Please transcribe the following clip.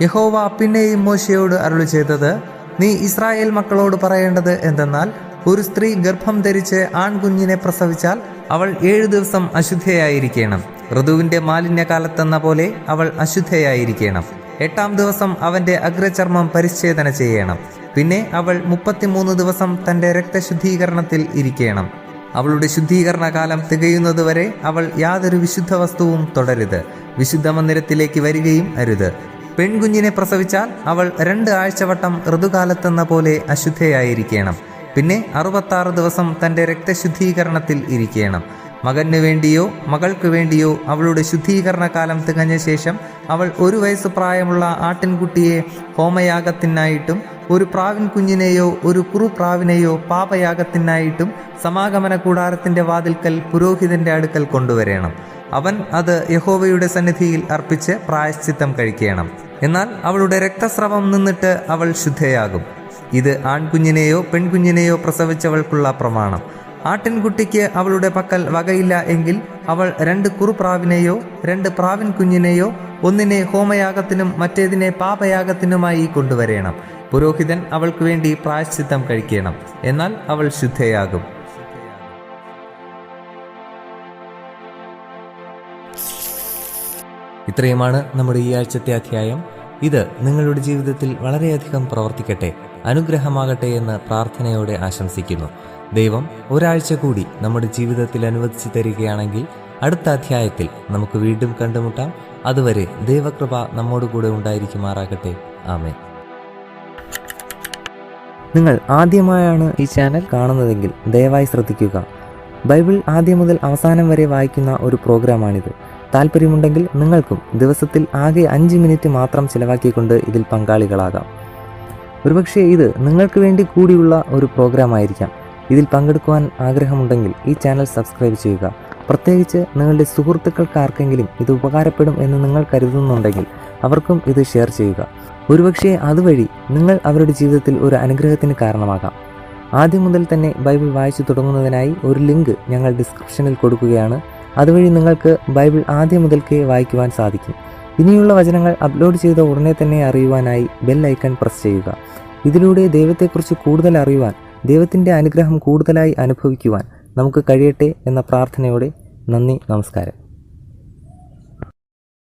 യഹോവ പിന്നെയും മോശെയോട് അരുളി ചെയ്തത്, നീ ഇസ്രായേൽ മക്കളോട് പറയേണ്ടത് എന്തെന്നാൽ, ഒരു സ്ത്രീ ഗർഭം ധരിച്ച് ആൺകുഞ്ഞിനെ പ്രസവിച്ചാൽ അവൾ 7 ദിവസം അശുദ്ധയായിരിക്കണം. ഋതുവിന്റെ മാലിന്യകാലത്തെന്ന പോലെ അവൾ അശുദ്ധയായിരിക്കണം. 8-ാം ദിവസം അവന്റെ അഗ്രചർമ്മം പരിച്ഛേദന ചെയ്യണം. പിന്നെ അവൾ 33 ദിവസം തന്റെ രക്തശുദ്ധീകരണത്തിൽ ഇരിക്കണം. അവളുടെ ശുദ്ധീകരണ കാലം തികയുന്നതുവരെ അവൾ യാതൊരു വിശുദ്ധ വസ്തുവും തൊടരുത്. വിശുദ്ധ മന്ദിരത്തിലേക്ക് വരികയും അരുത്. പെൺകുഞ്ഞിനെ പ്രസവിച്ചാൽ അവൾ 2 ആഴ്ചവട്ടം ഋതുകാലത്തെന്ന പോലെ അശുദ്ധയായിരിക്കണം. പിന്നെ 66 ദിവസം തൻ്റെ രക്തശുദ്ധീകരണത്തിൽ ഇരിക്കണം. മകനു വേണ്ടിയോ മകൾക്ക് വേണ്ടിയോ അവളുടെ ശുദ്ധീകരണ കാലം തികഞ്ഞ ശേഷം അവൾ 1 വയസ്സ് പ്രായമുള്ള ആട്ടിൻകുട്ടിയെ ഹോമയാഗത്തിനായിട്ടും ഒരു പ്രാവിൻ കുഞ്ഞിനെയോ ഒരു കുറുപ്രാവിനെയോ പാപയാഗത്തിനായിട്ടും സമാഗമന കൂടാരത്തിൻ്റെ വാതിൽക്കൽ പുരോഹിതന്റെ അടുക്കൽ കൊണ്ടുവരണം. അവൻ അത് യഹോവയുടെ സന്നിധിയിൽ അർപ്പിച്ച് പ്രായശ്ചിത്തം കഴിക്കണം. എന്നാൽ അവളുടെ രക്തസ്രവം നിന്നിട്ട് അവൾ ശുദ്ധയാകും. ഇത് ആൺകുഞ്ഞിനെയോ പെൺകുഞ്ഞിനെയോ പ്രസവിച്ചവൾക്കുള്ള പ്രമാണം. ആട്ടിൻകുട്ടിക്ക് അവളുടെ പക്കൽ വകയില്ല എങ്കിൽ അവൾ 2 കുറുപ്രാവിനെയോ 2 പ്രാവിൻ കുഞ്ഞിനെയോ ഒന്നിനെ ഹോമയാഗത്തിനും മറ്റേതിനെ പാപയാഗത്തിനുമായി കൊണ്ടുവരേണം. പുരോഹിതൻ അവൾക്ക് വേണ്ടി പ്രായശ്ചിത്തം കഴിക്കണം. എന്നാൽ അവൾ ശുദ്ധയാകും. ഇത്രയുമാണ് നമ്മുടെ ഈ ആഴ്ചത്തെ അധ്യായം. ഇത് നിങ്ങളുടെ ജീവിതത്തിൽ വളരെയധികം പ്രവർത്തിക്കട്ടെ, അനുഗ്രഹമാകട്ടെ എന്ന് പ്രാർത്ഥനയോടെ ആശംസിക്കുന്നു. ദൈവം ഒരാഴ്ച കൂടി നമ്മുടെ ജീവിതത്തിൽ അനുവദിച്ചു തരികയാണെങ്കിൽ അടുത്ത അധ്യായത്തിൽ നമുക്ക് വീണ്ടും കണ്ടുമുട്ടാം. അതുവരെ ദൈവകൃപ നമ്മോടുകൂടെ ഉണ്ടായിരിക്കുമാറാകട്ടെ. ആമേൻ. നിങ്ങൾ ആദ്യമായാണ് ഈ ചാനൽ കാണുന്നതെങ്കിൽ ദയവായി ശ്രദ്ധിക്കുക. ബൈബിൾ ആദ്യം മുതൽ അവസാനം വരെ വായിക്കുന്ന ഒരു പ്രോഗ്രാമാണിത്. താല്പര്യമുണ്ടെങ്കിൽ നിങ്ങൾക്കും ദിവസത്തിൽ ആകെ 5 മിനിറ്റ് മാത്രം ചിലവാക്കിക്കൊണ്ട് ഇതിൽ പങ്കാളികളാകാം. ഒരുപക്ഷെ ഇത് നിങ്ങൾക്ക് വേണ്ടി കൂടിയുള്ള ഒരു പ്രോഗ്രാം ആയിരിക്കാം. ഇതിൽ പങ്കെടുക്കുവാൻ ആഗ്രഹമുണ്ടെങ്കിൽ ഈ ചാനൽ സബ്സ്ക്രൈബ് ചെയ്യുക. പ്രത്യേകിച്ച് നിങ്ങളുടെ സുഹൃത്തുക്കൾക്ക് ആർക്കെങ്കിലും ഇത് ഉപകാരപ്പെടും എന്ന് നിങ്ങൾ കരുതുന്നുണ്ടെങ്കിൽ അവർക്കും ഇത് ഷെയർ ചെയ്യുക. ഒരുപക്ഷെ അതുവഴി നിങ്ങൾ അവരുടെ ജീവിതത്തിൽ ഒരു അനുഗ്രഹത്തിന് കാരണമാകാം. ആദ്യം മുതൽ തന്നെ ബൈബിൾ വായിച്ചു തുടങ്ങുന്നതിനായി ഒരു ലിങ്ക് ഞങ്ങൾ ഡിസ്ക്രിപ്ഷനിൽ കൊടുക്കുകയാണ്. അതുവഴി നിങ്ങൾക്ക് ബൈബിൾ ആദ്യം മുതൽക്കേ വായിക്കുവാൻ സാധിക്കും. ഇനിയുള്ള വചനങ്ങൾ അപ്ലോഡ് ചെയ്ത ഉടനെ തന്നെ അറിയുവാനായി ബെൽ ഐക്കൺ പ്രസ് ചെയ്യുക. ഇതിലൂടെ ദൈവത്തെക്കുറിച്ച് കൂടുതൽ അറിയുവാൻ, ദൈവത്തിൻ്റെ അനുഗ്രഹം കൂടുതലായി അനുഭവിക്കുവാൻ നമുക്ക് കഴിയട്ടെ എന്ന പ്രാർത്ഥനയോടെ നന്ദി, നമസ്കാരം.